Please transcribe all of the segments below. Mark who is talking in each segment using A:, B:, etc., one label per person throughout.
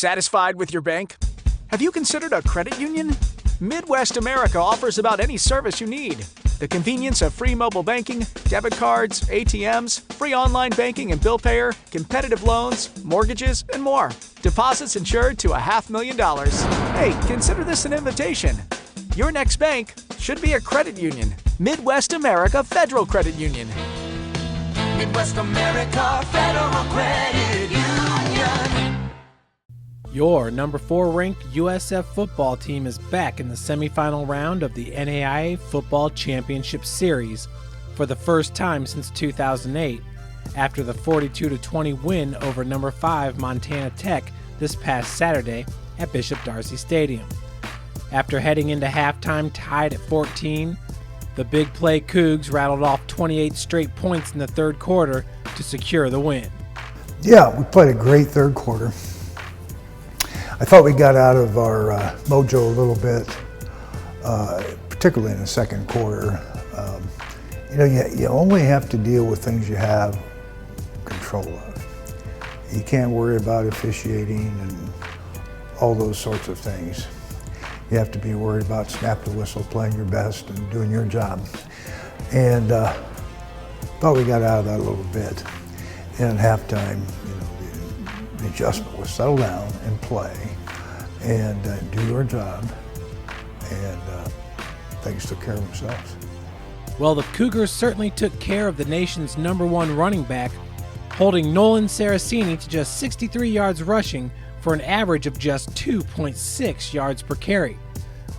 A: Satisfied with your bank? Have you considered a credit union? Midwest America offers about any service you need. The convenience of free mobile banking, debit cards, ATMs, free online banking and bill payer, competitive loans, mortgages, and more. Deposits insured to $500,000. Hey, consider this an invitation. Your next bank should be a credit union. Midwest America Federal Credit Union.
B: Midwest America Federal Credit Union.
C: Your number 4 ranked USF football team is back in the semifinal round of the NAIA Football Championship Series for the first time since 2008 after the 42-20 win over number 5 Montana Tech this past Saturday at Bishop Darcy Stadium. After heading into halftime tied at 14, the big play Cougs rattled off 28 straight points in the third quarter to secure the win.
D: Yeah, we played a great third quarter. I thought we got out of our mojo a little bit, particularly in the second quarter. You only have to deal with things you have control of. You can't worry about officiating and all those sorts of things. You have to be worried about snap the whistle, playing your best, and doing your job. And thought we got out of that a little bit. And at halftime, the adjustment was settle down and play and do your job, and things took care of themselves.
C: Well, the Cougars certainly took care of the nation's number 1 running back, holding Nolan Saraceni to just 63 yards rushing for an average of just 2.6 yards per carry,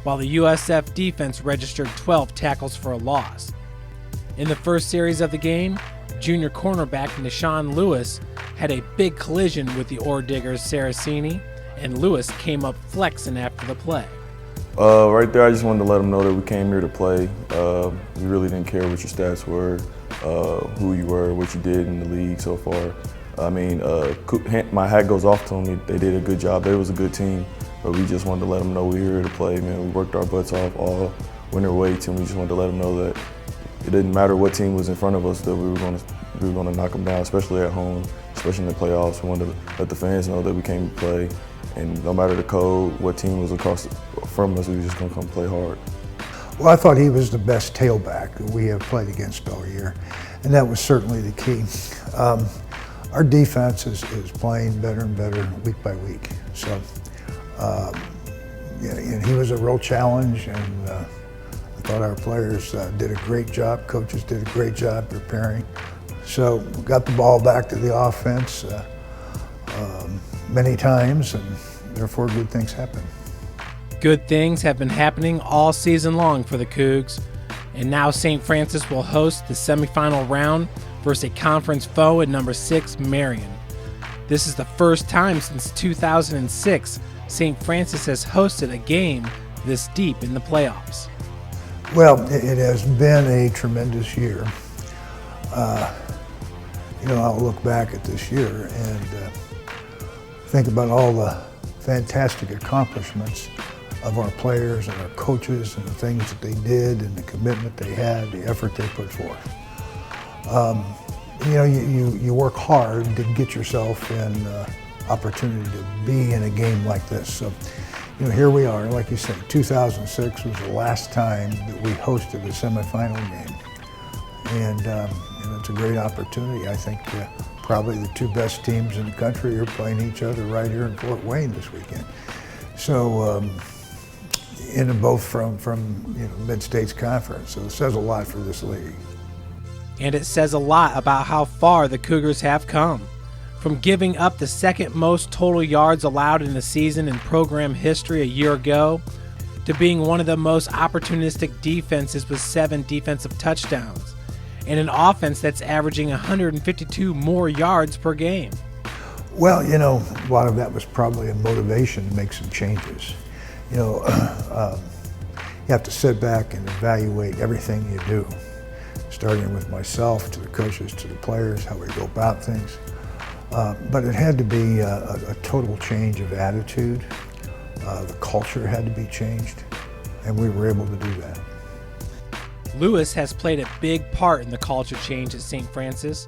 C: while the USF defense registered 12 tackles for a loss. In the first series of the game, junior cornerback Nan Lewis had a big collision with the Ore Diggers' Saraceni, and Lewis came up flexing after the play.
E: Right there, I just wanted to let them know that we came here to play. We really didn't care what your stats were, who you were, what you did in the league so far. I mean, my hat goes off to them. They did a good job. They was a good team, but we just wanted to let them know we were here to play, man. We worked our butts off all winter weights, and we just wanted to let them know that it didn't matter what team was in front of us, that we were going to knock them down, especially at home, especially in the playoffs. We wanted to let the fans know that we came to play, and no matter the code, what team was across from us, we were just going to come play hard.
D: Well, I thought he was the best tailback that we have played against all year, and that was certainly the key. Our defense is playing better and better week by week. So, and he was a real challenge, and I thought our players did a great job. Coaches did a great job preparing. So we got the ball back to the offense many times, and therefore good things happen.
C: Good things have been happening all season long for the Cougs, and now St. Francis will host the semifinal round versus a conference foe at number 6 Marian. This is the first time since 2006 St. Francis has hosted a game this deep in the playoffs.
D: Well, it has been a tremendous year. I'll look back at this year and think about all the fantastic accomplishments of our players and our coaches and the things that they did and the commitment they had, the effort they put forth. You work hard to get yourself in opportunity to be in a game like this. So, here we are, like you said, 2006 was the last time that we hosted a semifinal game. And it's a great opportunity. I think probably the 2 best teams in the country are playing each other right here in Fort Wayne this weekend. So, and both from Mid-States Conference. So it says a lot for this league.
C: And it says a lot about how far the Cougars have come. From giving up the second most total yards allowed in a season in program history a year ago, to being one of the most opportunistic defenses with 7 defensive touchdowns, and an offense that's averaging 152 more yards per game.
D: Well, a lot of that was probably a motivation to make some changes. You have to sit back and evaluate everything you do, starting with myself, to the coaches, to the players, how we go about things. But it had to be a total change of attitude. The culture had to be changed, and we were able to do that.
C: Lewis has played a big part in the culture change at St. Francis.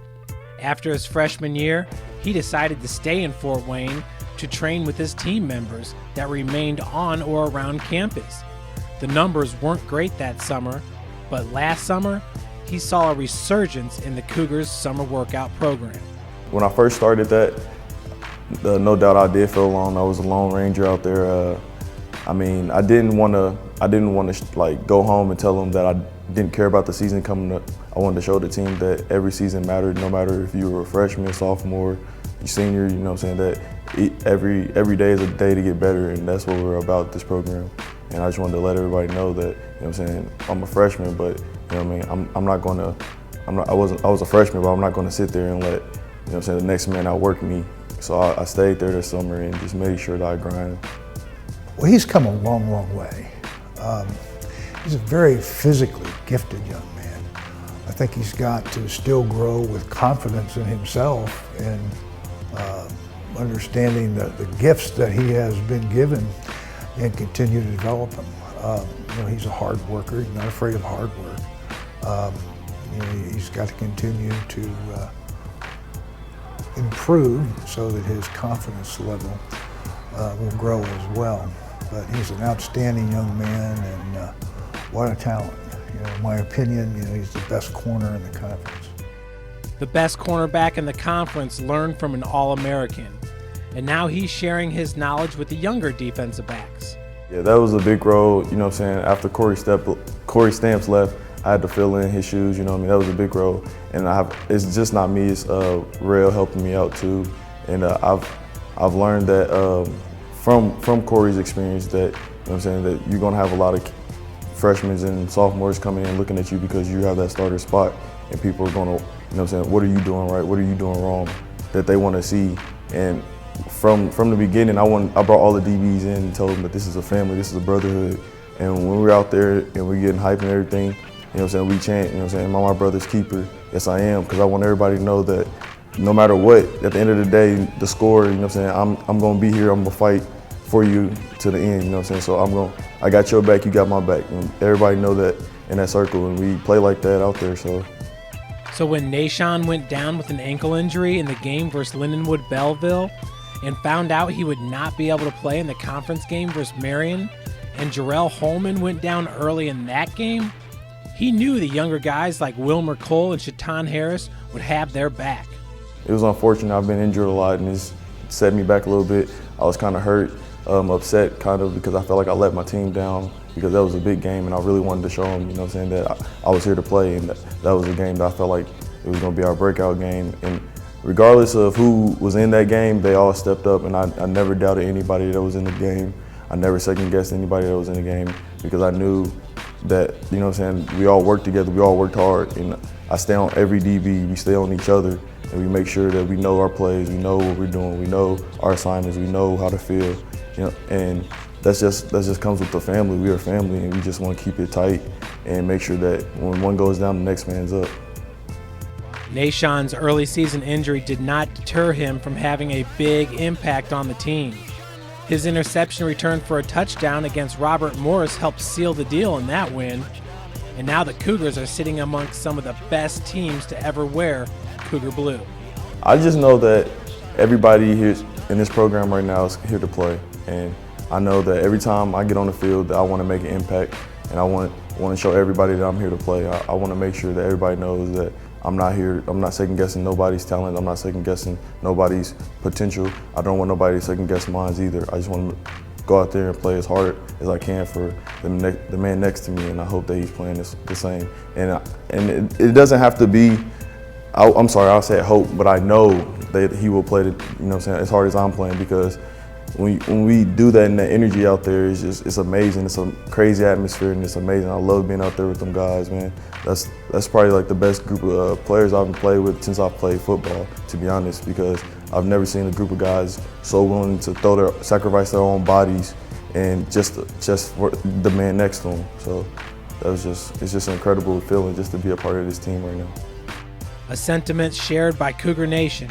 C: After his freshman year, he decided to stay in Fort Wayne to train with his team members that remained on or around campus. The numbers weren't great that summer, but last summer, he saw a resurgence in the Cougars' summer workout program.
E: When I first started that, no doubt I did feel alone. I was a lone ranger out there. I didn't want to like go home and tell them that I didn't care about the season coming up. I wanted to show the team that every season mattered, no matter if you were a freshman, sophomore, senior. You know what I'm saying? That every day is a day to get better, and that's what we're about this program. And I just wanted to let everybody know that, you know what I'm saying, I'm a freshman, but you know what I mean, I was a freshman, but I'm not gonna sit there and let, you know what I'm saying, the next man outwork me. So I stayed there this summer and just made sure that I grind.
D: Well, he's come a long, long way. He's a very physically gifted young man. I think he's got to still grow with confidence in himself and understanding the gifts that he has been given and continue to develop them. He's a hard worker. He's not afraid of hard work. He's got to continue to improve so that his confidence level will grow as well. But he's an outstanding young man, and what a talent. In my opinion, he's the best corner in the conference.
C: The best cornerback in the conference learned from an All-American, and now he's sharing his knowledge with the younger defensive backs.
E: Yeah, that was a big role, you know what I'm saying. After Corey Stamps left, I had to fill in his shoes, you know what I mean. That was a big role. And it's just not me, it's Rail helping me out too. And I've learned that from Corey's experience that, you know what I'm saying, that you're gonna have a lot of freshmen and sophomores coming in looking at you because you have that starter spot, and people are gonna, you know what I'm saying, what are you doing right, what are you doing wrong, that they wanna see. And from the beginning, I brought all the DBs in and told them that this is a family, this is a brotherhood. And when we're out there and we're getting hyped and everything, you know what I'm saying, we chant, you know what I'm saying, am I my brother's keeper? Yes, I am, because I want everybody to know that no matter what, at the end of the day, the score, you know what I'm saying, I'm gonna be here, I'm gonna fight for you to the end, you know what I'm saying? So I got your back, you got my back. And everybody know that in that circle, and we play like that out there, so.
C: So when Nashawn went down with an ankle injury in the game versus Lindenwood Belleville and found out he would not be able to play in the conference game versus Marian, and Jarrell Holman went down early in that game, he knew the younger guys like Wilmer Cole and Shaitan Harris would have their back.
E: It was unfortunate. I've been injured a lot, and it's set me back a little bit. I was kind of hurt, upset kind of, because I felt like I let my team down, because that was a big game and I really wanted to show them, you know what I'm saying, that I was here to play, and that was a game that I felt like it was going to be our breakout game. And regardless of who was in that game, they all stepped up, and I never doubted anybody that was in the game. I never second-guessed anybody that was in the game, because I knew that, you know what I'm saying, we all worked together, we all worked hard, and I stay on every DB, we stay on each other, and we make sure that we know our plays, we know what we're doing, we know our assignments, we know how to feel, you know, and that just comes with the family. We are family, and we just want to keep it tight and make sure that when one goes down, the next man's up.
C: Nashawn's early season injury did not deter him from having a big impact on the team. His interception return for a touchdown against Robert Morris helped seal the deal in that win. And now the Cougars are sitting amongst some of the best teams to ever wear Cougar blue.
E: I just know that everybody here in this program right now is here to play. And I know that every time I get on the field, that I want to make an impact, and I want to show everybody that I'm here to play. I want to make sure that everybody knows that I'm not here, I'm not second guessing nobody's talent, I'm not second guessing nobody's potential. I don't want nobody to second guess mine either. I just want to go out there and play as hard as I can for the man next to me, and I hope that he's playing the same. And it doesn't have to be, I'm sorry, I'll say hope, but I know that he will play, you know what I'm saying, as hard as I'm playing, because when we do that and that energy out there, it's amazing. It's a crazy atmosphere, and it's amazing. I love being out there with them guys, man. That's probably like the best group of players I've played with since I've played football, to be honest, because I've never seen a group of guys so willing to sacrifice their own bodies and just for the man next to them. So it's just an incredible feeling just to be a part of this team right now.
C: A sentiment shared by Cougar Nation,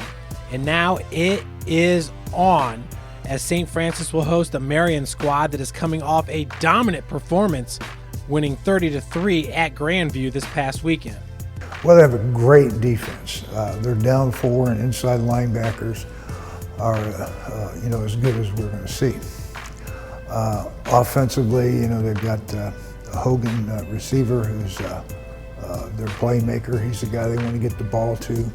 C: and now it is on, as St. Francis will host a Marian squad that is coming off a dominant performance, winning 30-3 at Grandview this past weekend.
D: Well, they have a great defense. They're down 4 and inside linebackers. are as good as we're going to see. Offensively, they've got a Hogan receiver who's their playmaker. He's the guy they want to get the ball to.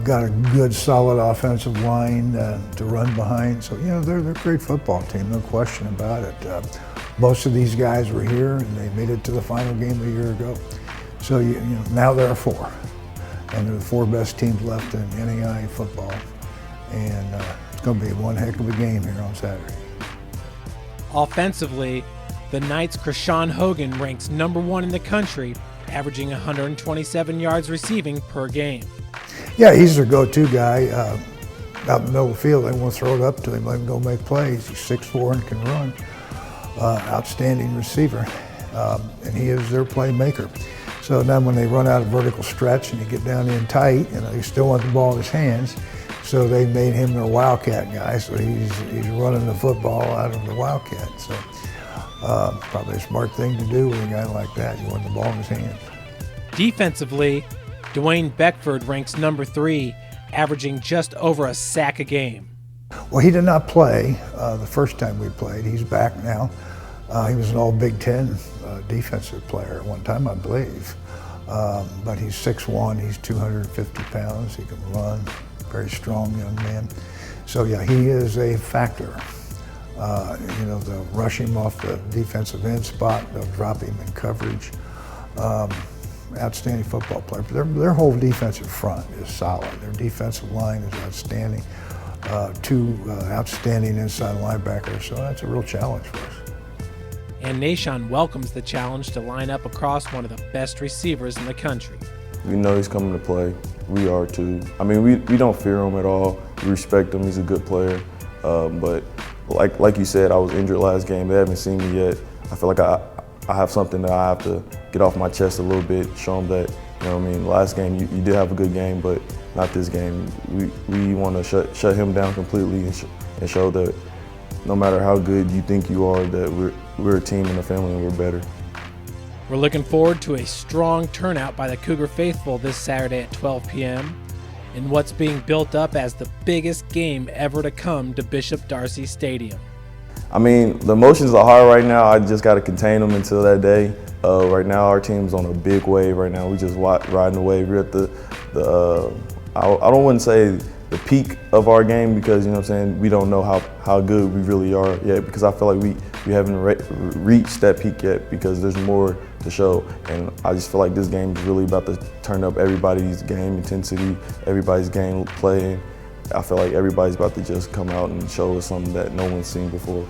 D: Got a good, solid offensive line to run behind. So, they're a great football team, no question about it. Most of these guys were here, and they made it to the final game a year ago. So, now there are 4. And they're the 4 best teams left in NAIA football. And it's going to be one heck of a game here on Saturday.
C: Offensively, the Knights' Krishawn Hogan ranks number 1 in the country, averaging 127 yards receiving per game.
D: Yeah, he's their go-to guy. Out in the middle of the field, they want to throw it up to him, let him go make plays. He's 6'4" and can run. Outstanding receiver. And he is their playmaker. So now when they run out of vertical stretch and you get down in tight, they still want the ball in his hands. So they made him their wildcat guy. So he's running the football out of the wildcat. So probably a smart thing to do with a guy like that. You want the ball in his hands.
C: Defensively, Dwayne Beckford ranks number 3, averaging just over a sack a game.
D: Well, he did not play the first time we played. He's back now. He was an all Big Ten defensive player at one time, I believe. But he's 6'1", he's 250 pounds, he can run, very strong young man. So yeah, he is a factor. They'll rush him off the defensive end spot, they'll drop him in coverage. Outstanding football player. Their whole defensive front is solid. Their defensive line is outstanding. 2 outstanding inside linebackers, so that's a real challenge for us.
C: And Nashon welcomes the challenge to line up across one of the best receivers in the country.
E: We know he's coming to play. We are too. I mean, we don't fear him at all. We respect him. He's a good player. But like you said, I was injured last game. They haven't seen me yet. I feel like I have something that I have to get off my chest a little bit, show them that, last game you did have a good game, but not this game. We want to shut him down completely and show that no matter how good you think you are, that we're a team and a family and we're better.
C: We're looking forward to a strong turnout by the Cougar faithful this Saturday at 12 p.m. in what's being built up as the biggest game ever to come to Bishop Darcy Stadium.
E: I mean, the emotions are high right now. I just got to contain them until that day. Right now, our team's on a big wave right now. We just riding the wave. We're at I don't want to say the peak of our game because, we don't know how good we really are yet because I feel like we haven't reached that peak yet because there's more to show. And I just feel like this game is really about to turn up everybody's game intensity, everybody's game play. I feel like everybody's about to just come out and show us something that no one's seen before.